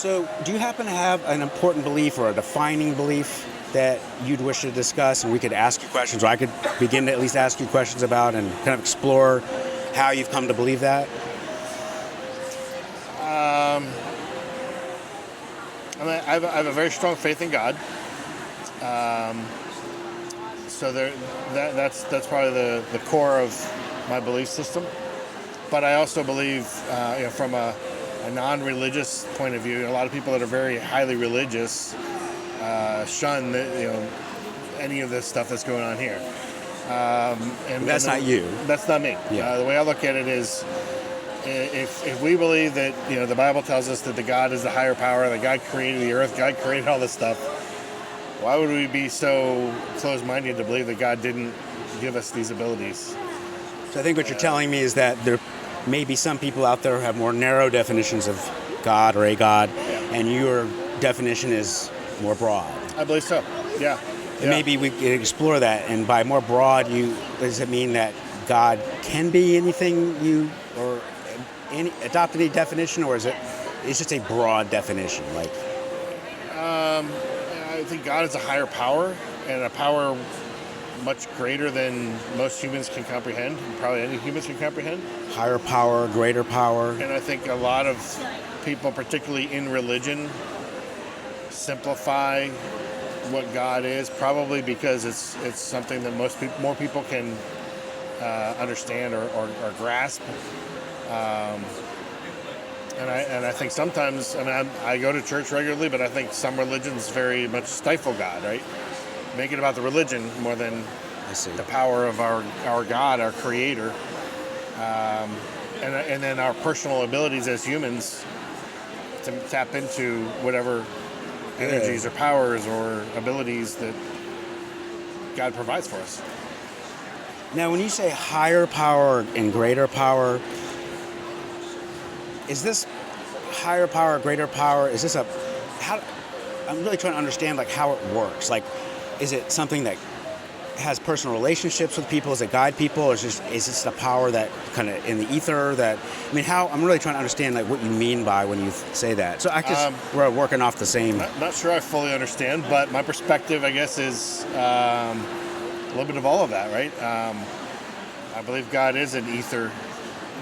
So, do you happen to have an important belief or a defining belief that you'd wish to discuss, and we could ask you questions, or I could begin to at least ask you questions about and kind of explore how you've come to believe that? I have a very strong faith in God. So that's probably the core of my belief system. But I also believe, from a non-religious point of view, a lot of people that are very highly religious shun any of this stuff that's going on here. And that's not you. That's not me. Yeah. The way I look at it is, if we believe that the Bible tells us that the God is the higher power, that God created the earth, God created all this stuff, why would we be so close-minded to believe that God didn't give us these abilities? So I think what you're telling me is that there may be some people out there who have more narrow definitions of God or a God, and your definition is more broad. I believe so. Yeah. And maybe we could explore that. And by more broad, does it mean that God can be anything or adopt any definition, or it's just a broad definition? I think God is a higher power, and a power much greater than most humans can comprehend, and probably any humans can comprehend. Higher power, greater power. And I think a lot of people, particularly in religion, simplify what God is, probably because it's something that more people can understand or grasp. And I think sometimes, I go to church regularly, but I think some religions very much stifle God, right? Make it about the religion more than the power of our God, our Creator, and then our personal abilities as humans to tap into whatever energies or powers or abilities that God provides for us. Now, when you say higher power and greater power, is this higher power, greater power, I'm really trying to understand how it works. Is it something that has personal relationships with people? Does it guide people? Or is this a power that kind of in the ether I'm really trying to understand what you mean by when you say that. So we're working off the same. Not sure I fully understand, but my perspective, I guess, is a little bit of all of that, right? I believe God is an ether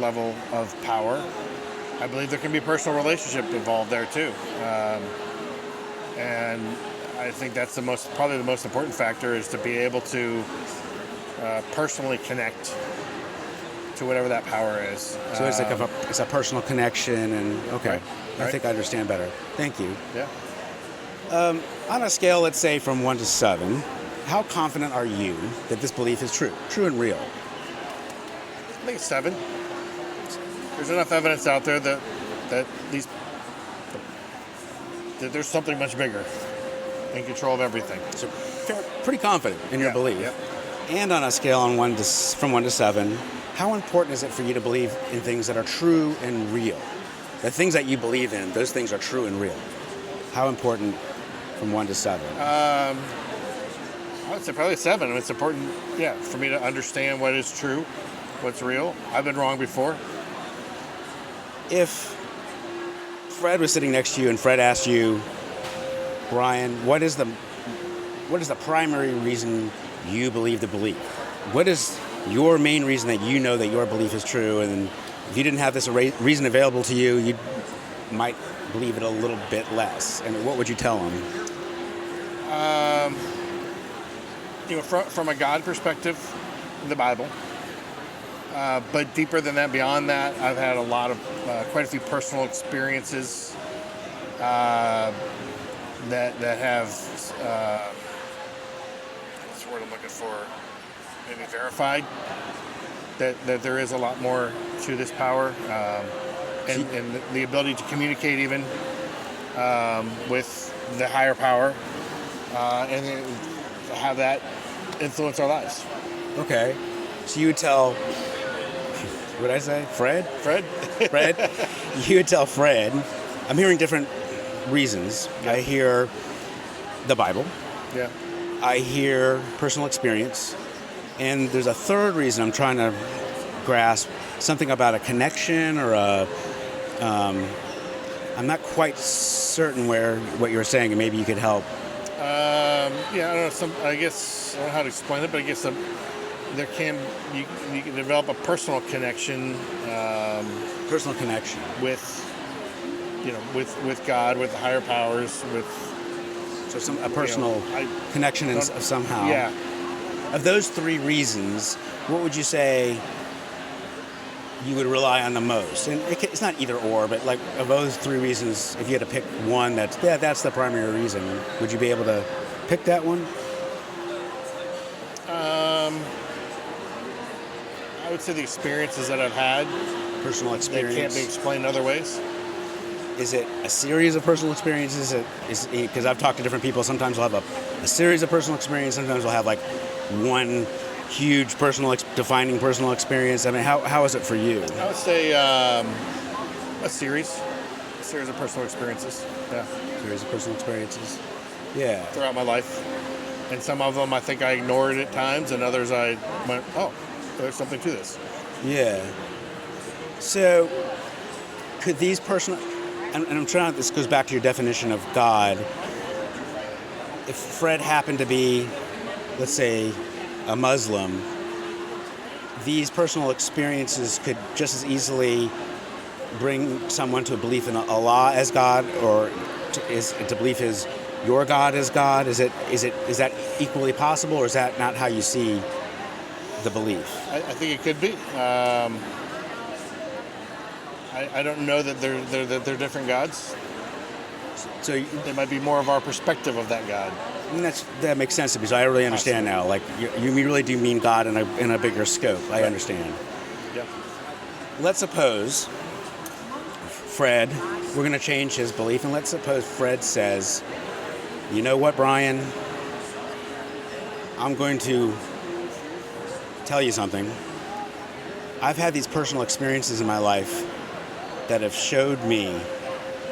level of power. I believe there can be personal relationship involved there too. And I think that's probably the most important factor, is to be able to personally connect to whatever that power is. So it's a personal connection, and okay, right. I think I understand better. Thank you. Yeah. On a scale, let's say from 1 to 7, how confident are you that this belief is true and real? I think it's 7. There's enough evidence out there that there's something much bigger in control of everything. So pretty confident in your belief. Yeah. And on a scale from 1 to 7, how important is it for you to believe in things that are true and real? The things that you believe in, those things are true and real. How important from 1 to 7? I would say probably 7. It's important, for me to understand what is true, what's real. I've been wrong before. If Fred was sitting next to you and Fred asked you, Brian, what is the primary reason you believe the belief? What is your main reason that you know that your belief is true? And if you didn't have this reason available to you, you might believe it a little bit less. And what would you tell them? From a God perspective, the Bible. But deeper than that, beyond that, I've had quite a few personal experiences that have, what's the word I'm looking for, maybe verified that there is a lot more to this power, and the ability to communicate even with the higher power, and have that influence our lives. Okay. So you would tell, what did I say? Fred? You would tell Fred, I'm hearing different reasons. Yeah. I hear the Bible. Yeah. I hear personal experience. And there's a third reason I'm trying to grasp, something about a connection or I'm not quite certain what you were saying, and maybe you could help. Yeah, I don't know. I guess I don't know how to explain it, but I guess you can develop a personal connection. Personal connection with God, with the higher powers, with a personal connection somehow. Yeah. Of those three reasons, what would you say you would rely on the most? And it's not either or, but like of those three reasons, if you had to pick one, that's the primary reason. Would you be able to pick that one? I would say the experiences that I've had. Personal experience. They can't be explained other ways. Is it a series of personal experiences? Because I've talked to different people. Sometimes we'll have a series of personal experiences. Sometimes we'll have like one huge defining personal experience. I mean, how is it for you? I would say a series of personal experiences. Yeah. Series of personal experiences. Yeah. Throughout my life. And some of them I think I ignored at times, and others I went, oh, there's something to this. Yeah. So, could these personal, and I'm trying, this goes back to your definition of God. If Fred happened to be, let's say, a Muslim, these personal experiences could just as easily bring someone to a belief in Allah as God, or to believe your God as God. Is that equally possible, or is that not how you see the belief? I think it could be. I don't know that they're different gods. So it might be more of our perspective of that God. And that makes sense to me. So I really understand now. Like you really do mean God in a bigger scope. I understand. Yeah. Let's suppose Fred, we're going to change his belief, and let's suppose Fred says, "You know what, Brian? I'm going to tell you something. I've had these personal experiences in my life that have showed me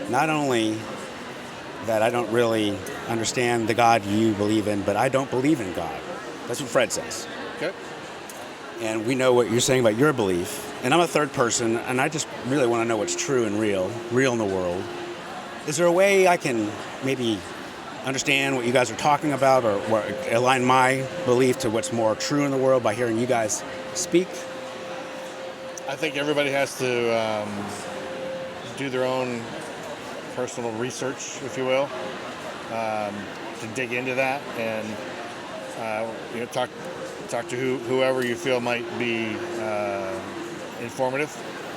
not only that I don't really understand the God you believe in, but I don't believe in God." That's what Fred says. Okay. And we know what you're saying about your belief. And I'm a third person, and I just really want to know what's true and real in the world. Is there a way I can maybe understand what you guys are talking about, or align my belief to what's more true in the world by hearing you guys speak? I think everybody has to do their own personal research, if you will, to dig into that, and talk to whoever you feel might be informative,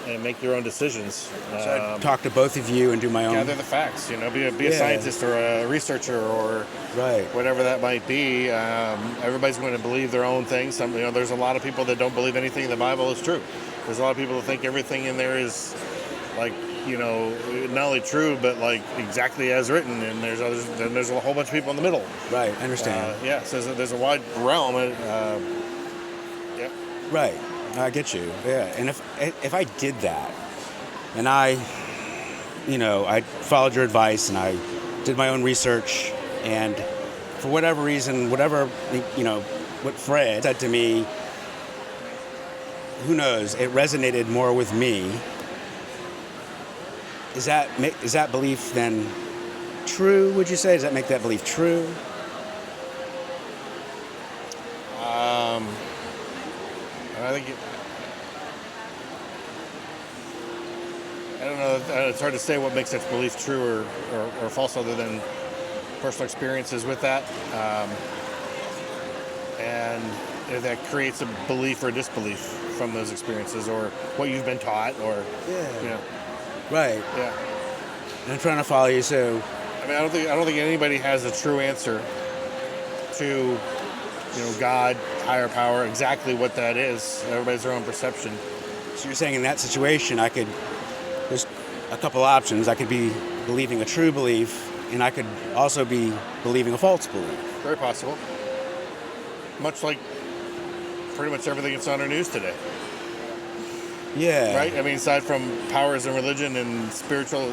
and make your own decisions. So I'd talk to both of you and do my own. Gather the facts. Be a scientist or a researcher or whatever that might be. Everybody's going to believe their own things. There's a lot of people that don't believe anything in the Bible is true. There's a lot of people that think everything in there is like, not only true, but like exactly as written. And there's others. Then there's a whole bunch of people in the middle. Right. I understand. So there's a wide realm. Yeah. Right. I get you. Yeah. And if I did that, and I followed your advice, and I did my own research, and for whatever reason, what Fred said to me, who knows, it resonated more with me. Is that belief then true, would you say? Does that make that belief true? I think I don't know. It's hard to say what makes that belief true or false, other than personal experiences with that. And if that creates a belief or disbelief from those experiences, or what you've been taught, or Right. Yeah. And I'm trying to follow you. So, I don't think anybody has a true answer to, God, higher power, exactly what that is. Everybody's their own perception. So you're saying in that situation, there's a couple options. I could be believing a true belief, and I could also be believing a false belief. Very possible. Much like pretty much everything that's on our news today. Yeah. Right? Aside from powers and religion and spiritual,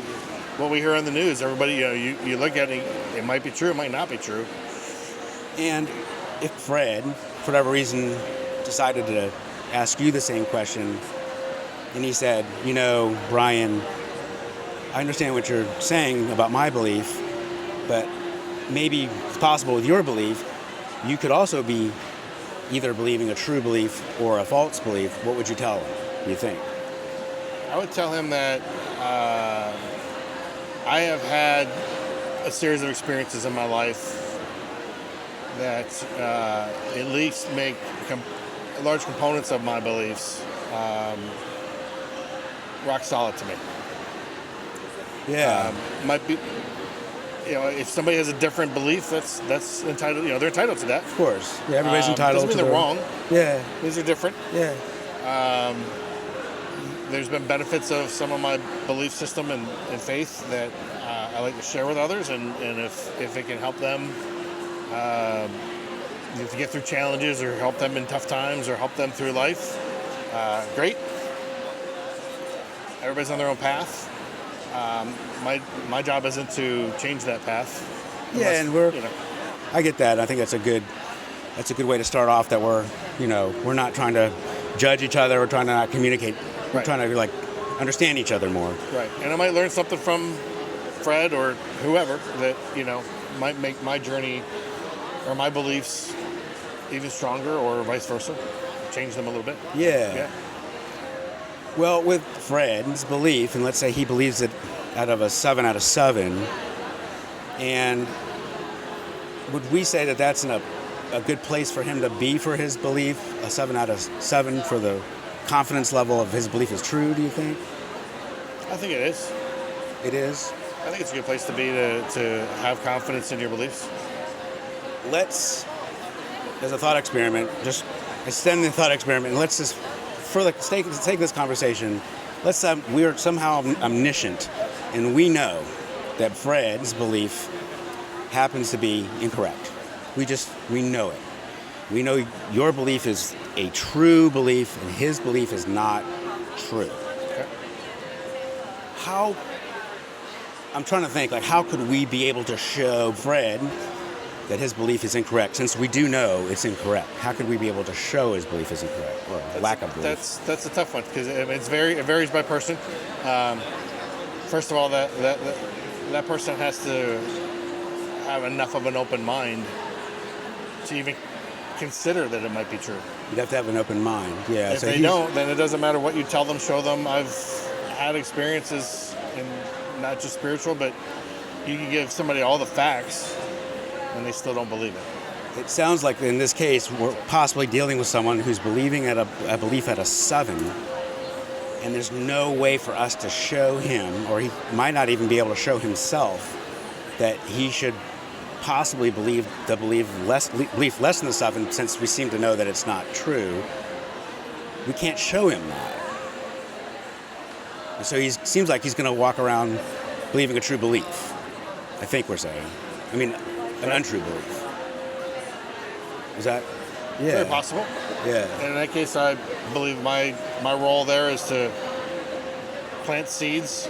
what we hear on the news, everybody, you look at it, it might be true, it might not be true. And if Fred, for whatever reason, decided to ask you the same question, and he said, Brian, I understand what you're saying about my belief, but maybe it's possible with your belief, you could also be either believing a true belief or a false belief. What would you tell him, do you think? I would tell him that I have had a series of experiences in my life that at least make large components of my beliefs rock solid to me. Yeah. Might be, if somebody has a different belief, that's entitled. They're entitled to that. Of course. Yeah, everybody's entitled doesn't to mean they're wrong. Yeah. These are different. Yeah. There's been benefits of some of my belief system and faith that I like to share with others, and if it can help them to get through challenges or help them in tough times or help them through life, great. Everybody's on their own path. My job isn't to change that path. Yeah, and I get that. I think that's a good way to start off. That we're not trying to judge each other. We're trying to not communicate. We're Right. trying to understand each other more. Right, and I might learn something from Fred or whoever that might make my journey or my beliefs even stronger, or vice versa, change them a little bit. Yeah. Well, with Fred's belief, and let's say he believes it out of a 7 out of 7, and would we say that that's a good place for him to be for his belief, a 7 out of 7 for the confidence level of his belief is true, do you think? I think it is. It is? I think it's a good place to be to have confidence in your beliefs. Let's, as a thought experiment, just extend the thought experiment, and let's just, for the sake to take this conversation, let's we are somehow omniscient, and we know that Fred's belief happens to be incorrect. We know it. We know your belief is a true belief, and his belief is not true. Okay. I'm trying to think, how could we be able to show Fred that his belief is incorrect, since we do know it's incorrect? How could we be able to show his belief is incorrect, or lack of belief? That's a tough one, because it varies by person. First of all, that person has to have enough of an open mind to even consider that it might be true. You'd have to have an open mind. Yeah. If they don't, then it doesn't matter what you tell them, show them. I've had experiences, and not just spiritual, but you can give somebody all the facts and they still don't believe it. It sounds like in this case we're possibly dealing with someone who's believing at a belief at a 7, and there's no way for us to show him, or he might not even be able to show himself, that he should possibly believe less than the 7, since we seem to know that it's not true. We can't show him that. And so he seems like he's going to walk around believing a true belief, I think we're saying. I mean, an untrue belief. Is that? Yeah. Very possible. Yeah. And in that case, I believe my role there is to plant seeds,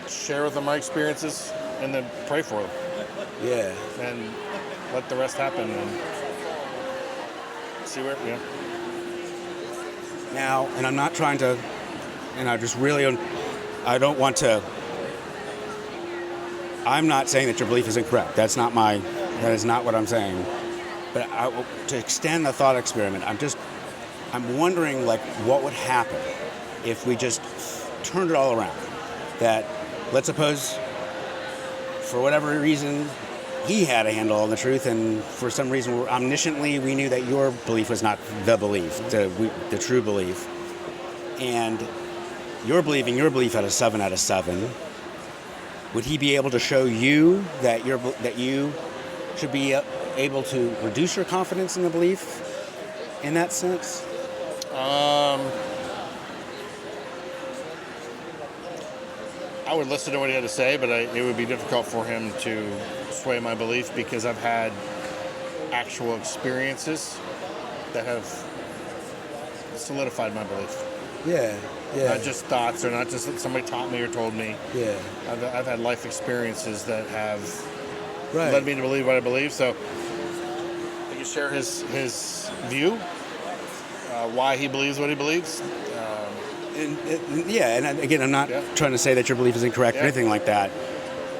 share with them my experiences, and then pray for them. Yeah. And let the rest happen, and see where, Now, and I'm not trying to, and I don't want to, I'm not saying that your belief is incorrect. That is not what I'm saying. But to extend the thought experiment, I'm wondering, what would happen if we just turned it all around? That, let's suppose, for whatever reason, he had a handle on the truth, and for some reason, omnisciently, we knew that your belief was not the belief, the true belief. And you're believing your belief at a 7 out of 7. Would he be able to show you that you should be able to reduce your confidence in the belief in that sense? I would listen to what he had to say, but it would be difficult for him to sway my belief, because I've had actual experiences that have solidified my belief. Yeah, yeah. Not just thoughts, or not just that somebody taught me or told me. Yeah. I've had life experiences that have Right. led me to believe what I believe. So I can share his view, why he believes what he believes. And again, I'm not trying to say that your belief is incorrect or anything like that.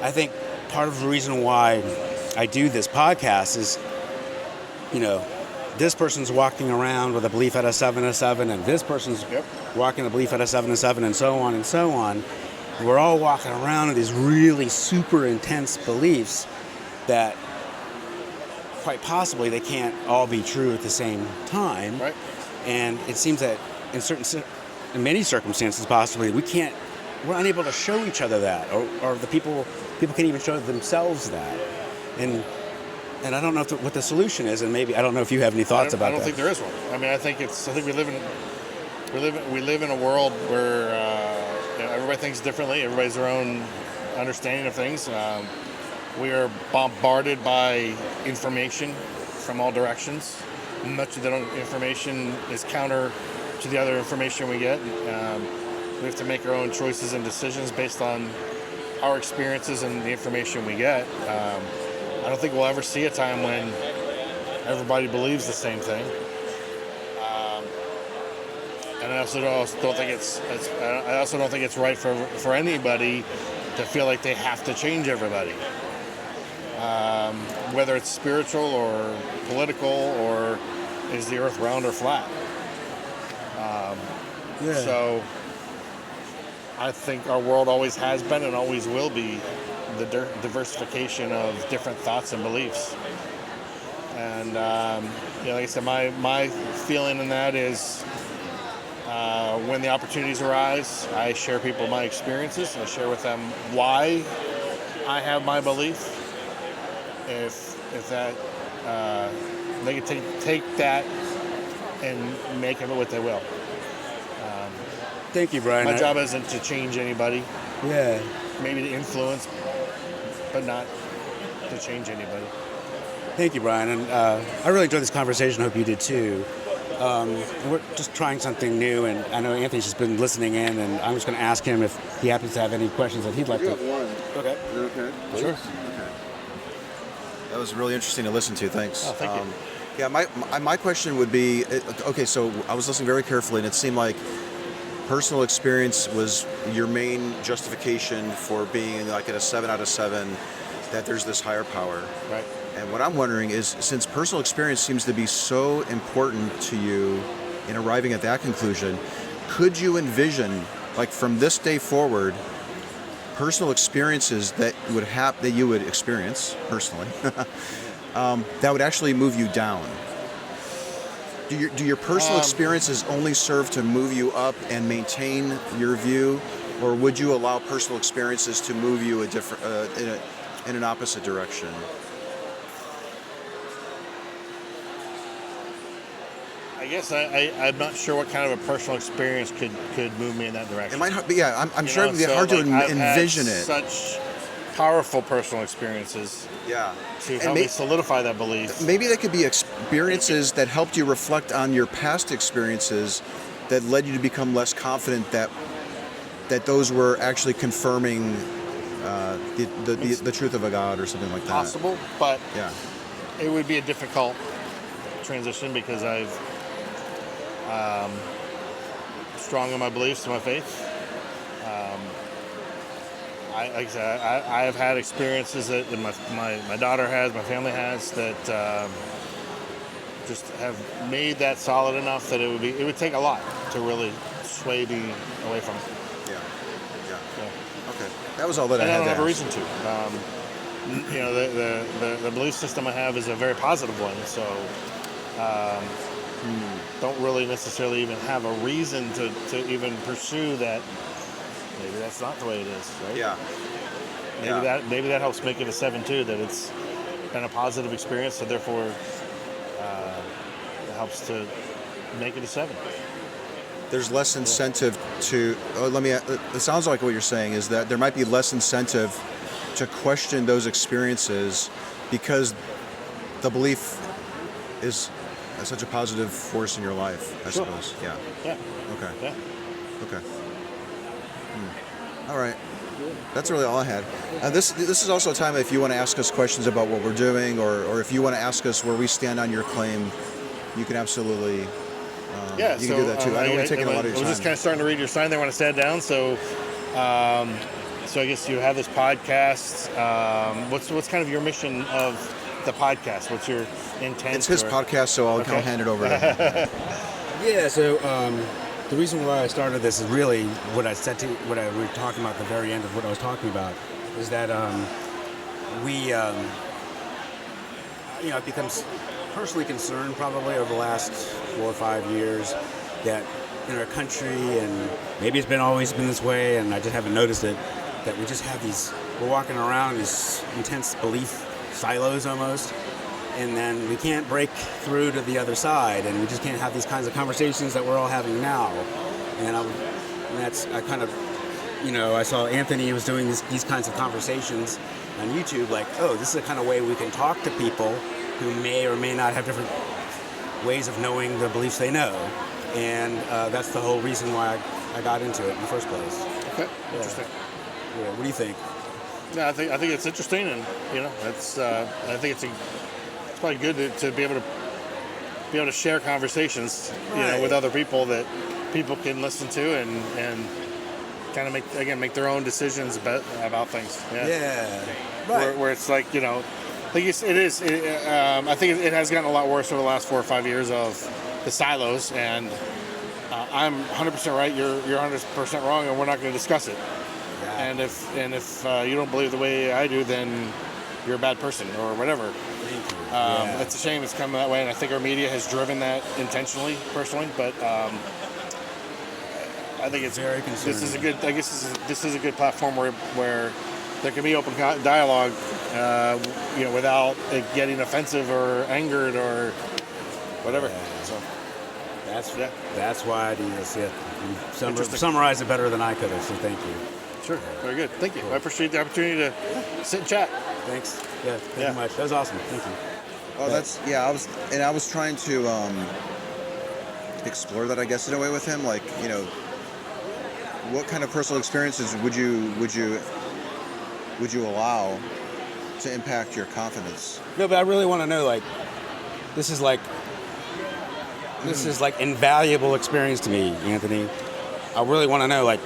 I think part of the reason why I do this podcast is, this person's walking around with a belief at a 7 and this person's walking a belief at a 7 and so on and so on. We're all walking around with these really super intense beliefs that quite possibly they can't all be true at the same time. Right. And it seems that in many circumstances, possibly, we're unable to show each other that, or the people can't even show themselves that. And I don't know what the solution is, and maybe I don't know if you have any thoughts about that. I don't think there is one. I mean, I think we live in a world where everybody thinks differently. Everybody's their own understanding of things. We are bombarded by information from all directions. Much of the information is counter to the other information we get. We have to make our own choices and decisions based on our experiences and the information we get. I don't think we'll ever see a time when everybody believes the same thing. And I also don't think it's right for anybody to feel like they have to change everybody. Whether it's spiritual or political, or is the earth round or flat? So I think our world always has been and always will be the diversification of different thoughts and beliefs. And like I said, my feeling in that is when the opportunities arise, I share people my experiences. I share with them why I have my belief. If that they can take that and make of it what they will. Thank you, Brian. My job isn't to change anybody. Yeah. Maybe to influence, but not to change anybody. Thank you, Brian. And I really enjoyed this conversation. I hope you did too. We're just trying something new, and I know Anthony's just been listening in, and I'm just going to ask him if he happens to have any questions that he'd like to. I have one. Okay. Okay. Sure. Okay. That was really interesting to listen to. Thanks. Oh, thank you. Yeah, my question would be, okay, so I was listening very carefully, and it seemed like personal experience was your main justification for being like at a 7 out of 7, that there's this higher power. Right. And what I'm wondering is, since personal experience seems to be so important to you in arriving at that conclusion, could you envision, like from this day forward, personal experiences that you would experience personally that would actually move you down? Do your personal experiences only serve to move you up and maintain your view, or would you allow personal experiences to move you a different in an opposite direction? I guess I'm not sure what kind of a personal experience could move me in that direction. It might be, yeah. I'm sure it'd be hard to envision it. Such powerful personal experiences. Yeah. To help me solidify that belief. Maybe they could be experiences that helped you reflect on your past experiences that led you to become less confident that those were actually confirming the truth of a God or something like that. Possible, but yeah, it would be a difficult transition because I've strong in my beliefs and my faith. Like I said, I have had experiences that my daughter has, my family has, that just have made that solid enough that it would take a lot to really sway me away from it. Yeah. Okay. That was all that I had. And I don't have a ask. reason to. The belief system I have is a very positive one, so don't really necessarily even have a reason to even pursue that. Maybe that's not the way it is, right? Yeah. Maybe that helps make it a 7 too. That it's been a positive experience, so therefore it helps to make it a 7. There's less incentive to. It sounds like what you're saying is that there might be less incentive to question those experiences because the belief is such a positive force in your life. I suppose. Yeah. Yeah. Okay. Yeah. Okay. All right. That's really all I had. This is also a time if you want to ask us questions about what we're doing, or if you want to ask us where we stand on your claim, you can absolutely Yeah, you can do that too. I know we're taking a lot of your I was time. just kind of starting to read your sign there when I sat down. So, so I guess you have this podcast. What's kind of your mission of the podcast? What's your intent? It's his podcast, so I'll hand it over to him. Yeah, so the reason why I started this is really what we were talking about at the very end of what I was talking about, is that I've become personally concerned probably over the last 4 or 5 years that in our country, and maybe it's always been this way, and I just haven't noticed it, that we just have we're walking around these intense belief silos almost, and then we can't break through to the other side, and we just can't have these kinds of conversations that we're all having now. And I saw Anthony was doing these kinds of conversations on YouTube, like, oh, this is the kind of way we can talk to people who may or may not have different ways of knowing the beliefs they know. And that's the whole reason why I got into it in the first place. Okay, interesting. Yeah, what do you think? Yeah, I think it's interesting, and that's I think it's probably good to be able to share conversations, with other people that people can listen to and kind of make their own decisions about things. Yeah. Right. Where it's like, I think I think it has gotten a lot worse over the last 4 or 5 years of the silos, and I'm 100% right. You're 100% wrong, and we're not going to discuss it. Yeah. And if you don't believe the way I do, then you're a bad person or whatever. Thank you. It's a shame it's come that way, and I think our media has driven that intentionally, personally. But I think it's very concerning. This is a good. I guess this is a good platform where there can be open dialogue, without it getting offensive or angered or whatever. Yeah. So that's why I do this. Yeah. You summarize it better than I could have. So thank you. Sure. Very good. Thank you. Cool. I appreciate the opportunity to sit and chat. Thanks. Yeah. Thank you much. That was awesome. Thank you. Well, I was trying to explore that, I guess, in a way with him. Like, what kind of personal experiences would you allow to impact your confidence? No, but I really want to know. Like, this is like invaluable experience to me, Anthony. I really want to know, like,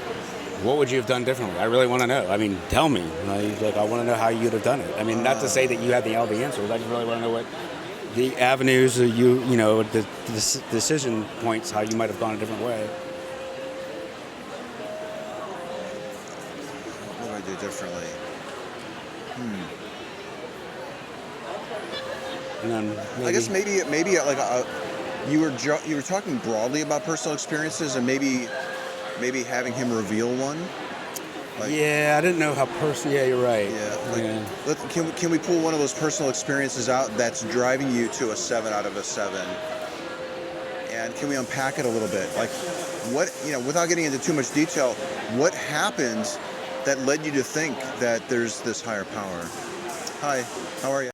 what would you have done differently? I really want to know. I mean, tell me. Like, I want to know how you'd have done it. I mean, not to say that you had all the answers. I just really want to know what the avenues, the decision points, how you might have gone a different way. What would I do differently? And then I guess maybe like you were talking broadly about personal experiences, and maybe having him reveal one. Like, yeah, I didn't know how personal. Yeah, you're right. Yeah. Can we pull one of those personal experiences out that's driving you to a 7 out of a 7? And can we unpack it a little bit? Like, what, without getting into too much detail, what happened that led you to think that there's this higher power? Hi, how are you?